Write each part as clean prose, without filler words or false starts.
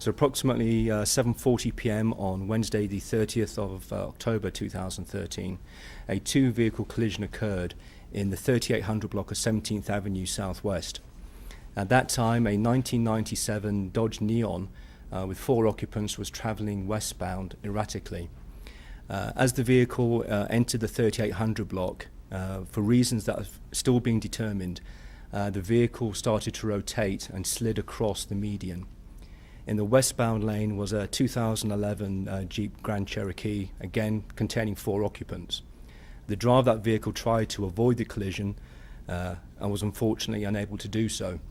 So approximately 7:40 p.m. on Wednesday, the 30th of October 2013, a two-vehicle collision occurred in the 3800 block of 17th Avenue Southwest. At that time, a 1997 Dodge Neon with 4 occupants was traveling westbound erratically. As the vehicle entered the 3800 block, for reasons that are still being determined, the vehicle started to rotate and slid across the median. In the westbound lane was a 2011 Jeep Grand Cherokee, again containing 4 occupants. The driver of that vehicle tried to avoid the collision and was unfortunately unable to do so.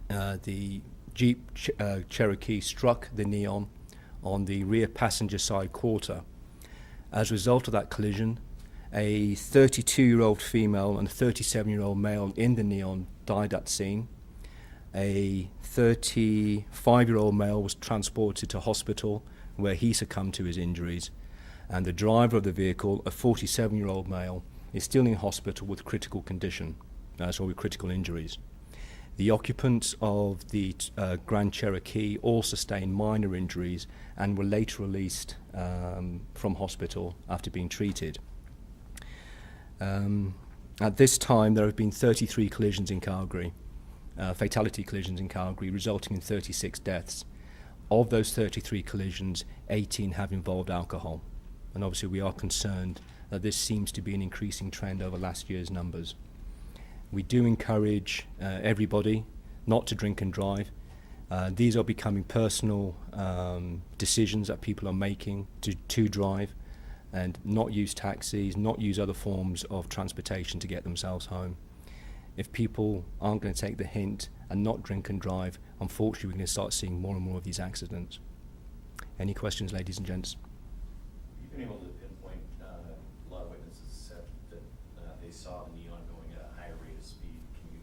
The Jeep Cherokee struck the Neon on the rear passenger side quarter. As a result of that collision, a 32-year-old female and a 37-year-old male in the Neon died at the scene. A 35-year-old male was transported to hospital where he succumbed to his injuries, and the driver of the vehicle, a 47-year-old male, is still in hospital with critical condition, so with critical injuries. The occupants of the Grand Cherokee all sustained minor injuries and were later released from hospital after being treated. At this time, there have been 33 collisions in Calgary. Fatality collisions in Calgary, resulting in 36 deaths. Of those 33 collisions, 18 have involved alcohol. And obviously we are concerned that this seems to be an increasing trend over last year's numbers. We do encourage everybody not to drink and drive. These are becoming personal decisions that people are making to drive, and not use taxis, not use other forms of transportation to get themselves home. If people aren't going to take the hint and not drink and drive, unfortunately we're going to start seeing more and more of these accidents. Any questions, ladies and gents? You've been able to pinpoint, a lot of witnesses said that they saw the Neon going at a higher rate of speed. Can you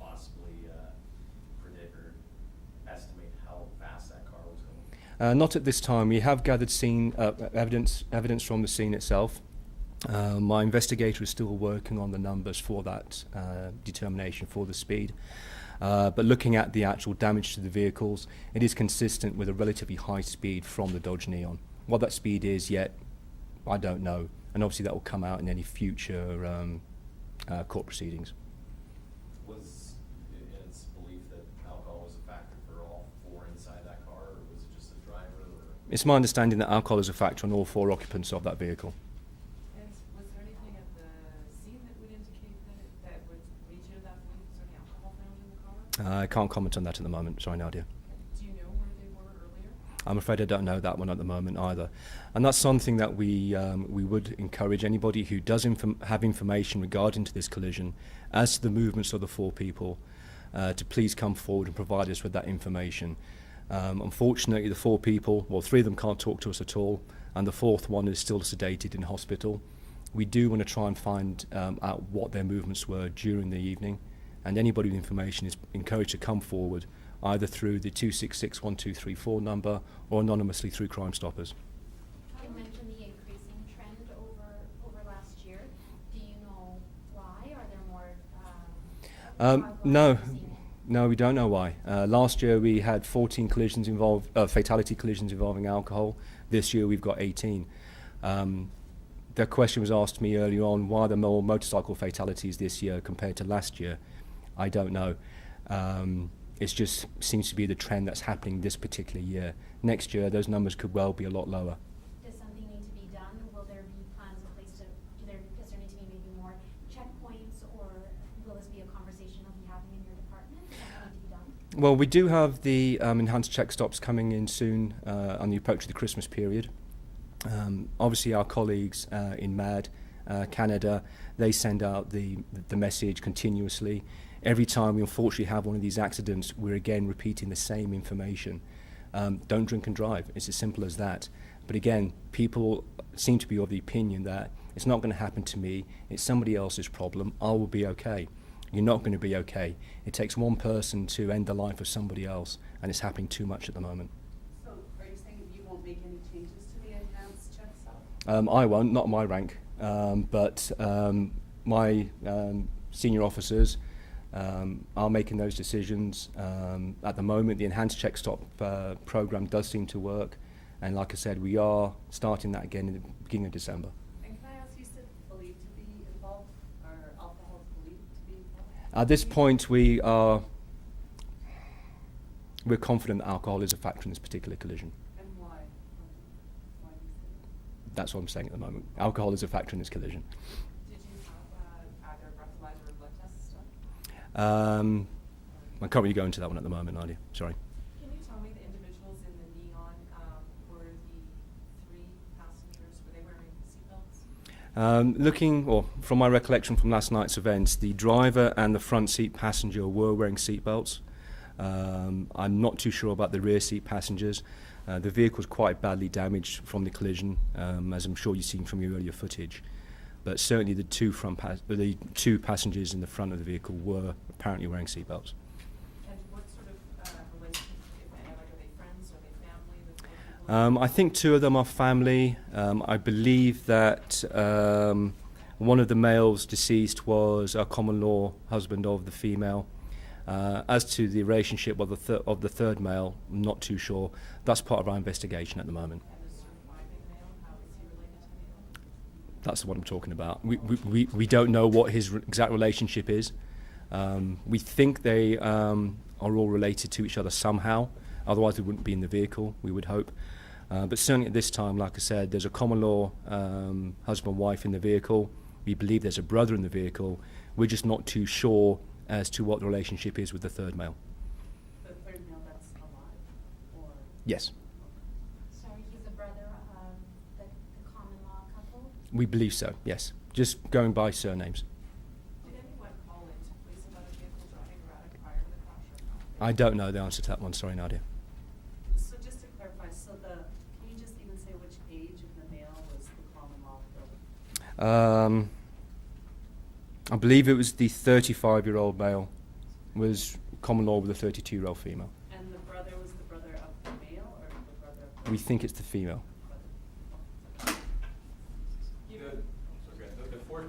possibly predict or estimate how fast that car was going? Not at this time. We have gathered evidence from the scene itself. My investigator is still working on the numbers for that determination for the speed. But looking at the actual damage to the vehicles, it is consistent with a relatively high speed from the Dodge Neon. What that speed is yet, I don't know. And obviously that will come out in any future court proceedings. Was its belief that alcohol was a factor for all 4 inside that car, or was it just the driver? Or? It's my understanding that alcohol is a factor on all 4 occupants of that vehicle. I can't comment on that at the moment. Sorry, Nadia. Do you know where they were earlier? I'm afraid I don't know that one at the moment either. And that's something that we would encourage anybody who does have information regarding to this collision as to the movements of the 4 people to please come forward and provide us with that information. Unfortunately, the 4 people, well, 3 of them can't talk to us at all, and the 4th one is still sedated in hospital. We do want to try and find out what their movements were during the evening. And anybody with information is encouraged to come forward either through the 266-1234 number or anonymously through Crime Stoppers. You mentioned the increasing trend over last year. Do you know why? Are there more? No, we don't know why. Last year we had 14 collisions fatality collisions involving alcohol. This year we've got 18. The question was asked to me earlier on, why are there more motorcycle fatalities this year compared to last year? I don't know. It just seems to be the trend that's happening this particular year. Next year, those numbers could well be a lot lower. Does something need to be done? Will there be plans in place does there need to be maybe more checkpoints, or will this be a conversation you'll be having in your department? Does something need to be done? Well, we do have the enhanced check stops coming in soon on the approach of the Christmas period. Obviously, our colleagues in MAD, Canada, they send out the message continuously. Every time we unfortunately have one of these accidents, we're again repeating the same information. Don't drink and drive. It's as simple as that. But again, people seem to be of the opinion that it's not going to happen to me. It's somebody else's problem. I will be okay. You're not going to be okay. It takes one person to end the life of somebody else, and it's happening too much at the moment. So are you saying you won't make any changes to the enhanced check stop? I won't, not my rank, but my senior officers are making those decisions. At the moment, the enhanced check stop program does seem to work, and like I said, we are starting that again in the beginning of December. And can I ask, you said believed to be involved, or alcohol is believed to be involved? At this point, we're confident that alcohol is a factor in this particular collision. And why? Why do you say that? That's what I'm saying at the moment. Alcohol is a factor in this collision. Did you have either breathalyzer or blood tests done? I can't really go into that one at the moment, Nadia. Sorry. Can you tell me the individuals in the neon, were the 3 passengers, were they wearing seatbelts? From my recollection from last night's events, the driver and the front seat passenger were wearing seatbelts. I'm not too sure about the rear seat passengers. The vehicle was quite badly damaged from the collision, as I'm sure you've seen from your earlier footage. But certainly the two passengers in the front of the vehicle were apparently wearing seatbelts. And what sort of relationship, if any, like, are they friends, are they family? The 4 people? I think 2 of them are family. I believe that one of the males deceased was a common law husband of the female. As to the relationship of the third male, I'm not too sure. That's part of our investigation at the moment. And the surviving male, how is he related to anyone? That's what I'm talking about. We don't know what his exact relationship is. We think they are all related to each other somehow. Otherwise, they wouldn't be in the vehicle, we would hope. But certainly at this time, like I said, there's a common law husband and wife in the vehicle. We believe there's a brother in the vehicle. We're just not too sure as to what the relationship is with the third male. The third male that's alive, or? Yes, Sorry, he's a brother of the common law couple? we believe so, yes. Just going by surnames. Did anyone call into police about a vehicle driving erratic prior to the crash or not? I don't know the answer to that one, sorry, Nadia. So just to clarify, can you just even say which age of the male was the common law killer? I believe it was the 35-year-old male was common law with a 32-year-old female. And the brother was the brother of the male, or the brother of the? We think it's the female.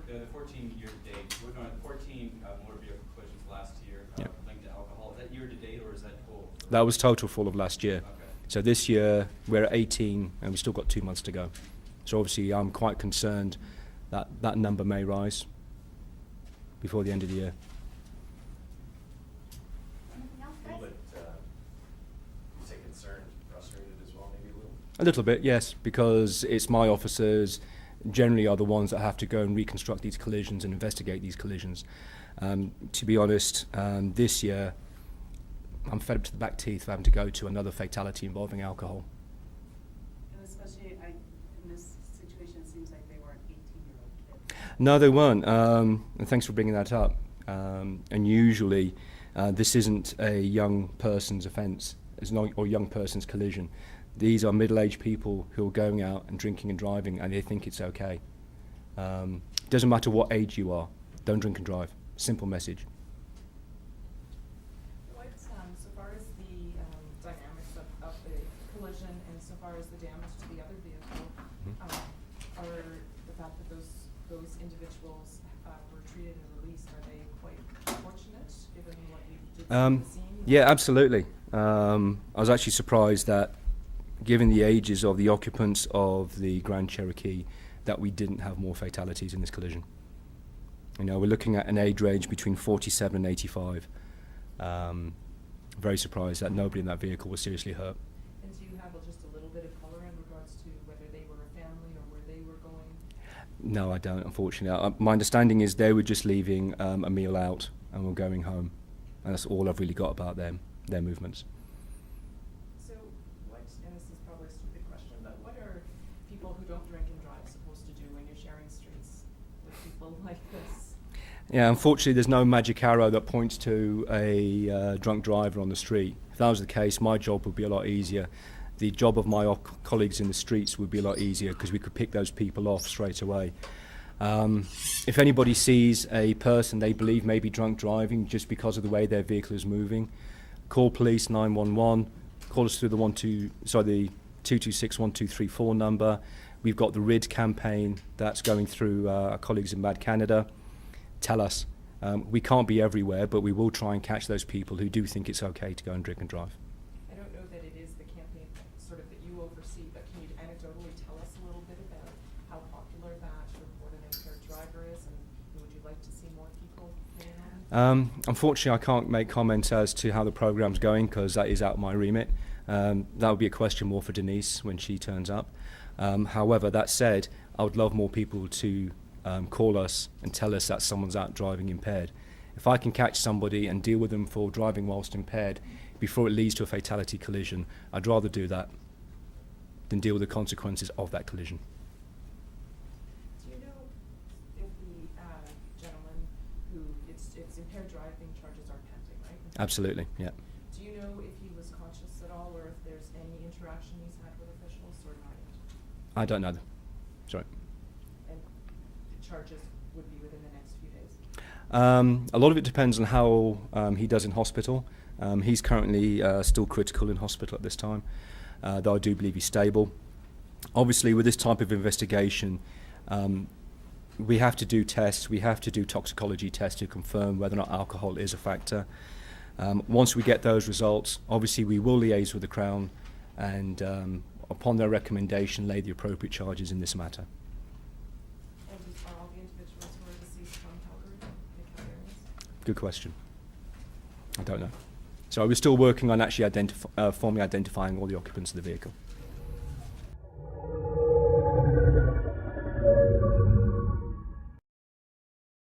The 14 year to date, we're going 14 motor vehicle collisions last year Yep. linked to alcohol. Is that year to date or is that total? That was total for all of last year. Okay. So this year we're at 18 and we've still got 2 months to go. So obviously I'm quite concerned that that number may rise before the end of the year. Anything else, A guys? little bit, you say concerned, frustrated as well, maybe a little? A little bit, yes, because it's my officers generally are the ones that have to go and reconstruct these collisions and investigate these collisions. To be honest, this year I'm fed up to the back teeth of having to go to another fatality involving alcohol. And especially, in this situation, it seems like they weren't 18-year-old kids. No, they weren't, and thanks for bringing that up. And usually this isn't a young person's offence, or young person's collision. These are middle-aged people who are going out and drinking and driving, and they think it's okay. Doesn't matter what age you are, don't drink and drive. Simple message. What, so far as the dynamics of the collision and so far as the damage to the other vehicle, are the fact that those individuals were treated and released, are they quite fortunate given what you did see at the scene? Yeah, absolutely. I was actually surprised that, given the ages of the occupants of the Grand Cherokee, that we didn't have more fatalities in this collision. You know, we're looking at an age range between 47 and 85. Very surprised that nobody in that vehicle was seriously hurt. And do you have just a little bit of color in regards to whether they were a family or where they were going? No, I don't, unfortunately. My understanding is they were just leaving a meal out and were going home. And that's all I've really got about them, their movements. So what, and this is probably a stupid question, but what are people who don't drink and drive supposed to do when you're sharing streets with people like this? Yeah, unfortunately, there's no magic arrow that points to a drunk driver on the street. If that was the case, my job would be a lot easier. The job of my colleagues in the streets would be a lot easier because we could pick those people off straight away. If anybody sees a person they believe may be drunk driving just because of the way their vehicle is moving, call police 911, call us through the 226 1234 number. We've got the RID campaign that's going through our colleagues in Mad Canada. Tell us. We can't be everywhere, but we will try and catch those people who do think it's okay to go and drink and drive. I don't know that it is the campaign sort of that you oversee, but can you anecdotally tell us a little bit about how popular that reported impaired driver is, and would you like to see more people playing on it? Unfortunately, I can't make comment as to how the program's going because that is out of my remit. That would be a question more for Denise when she turns up. However, that said, I would love more people to call us and tell us that someone's out driving impaired. If I can catch somebody and deal with them for driving whilst impaired before it leads to a fatality collision, I'd rather do that than deal with the consequences of that collision. Do you know if the gentleman who, it's impaired driving charges are pending, right? Absolutely, yeah. Do you know if he was conscious at all, or if there's any interaction he's had with officials, or not yet? I don't know. Sorry. And the charges would be within the next few days? A lot of it depends on how he does in hospital. He's currently still critical in hospital at this time, though I do believe he's stable. Obviously, with this type of investigation, we have to do tests, we have to do toxicology tests to confirm whether or not alcohol is a factor. Once we get those results, obviously we will liaise with the Crown and, upon their recommendation, lay the appropriate charges in this matter. And are all the individuals who are deceased from Calgary, the Calgarians? Good question. I don't know. So we're still working on actually formally identifying all the occupants of the vehicle.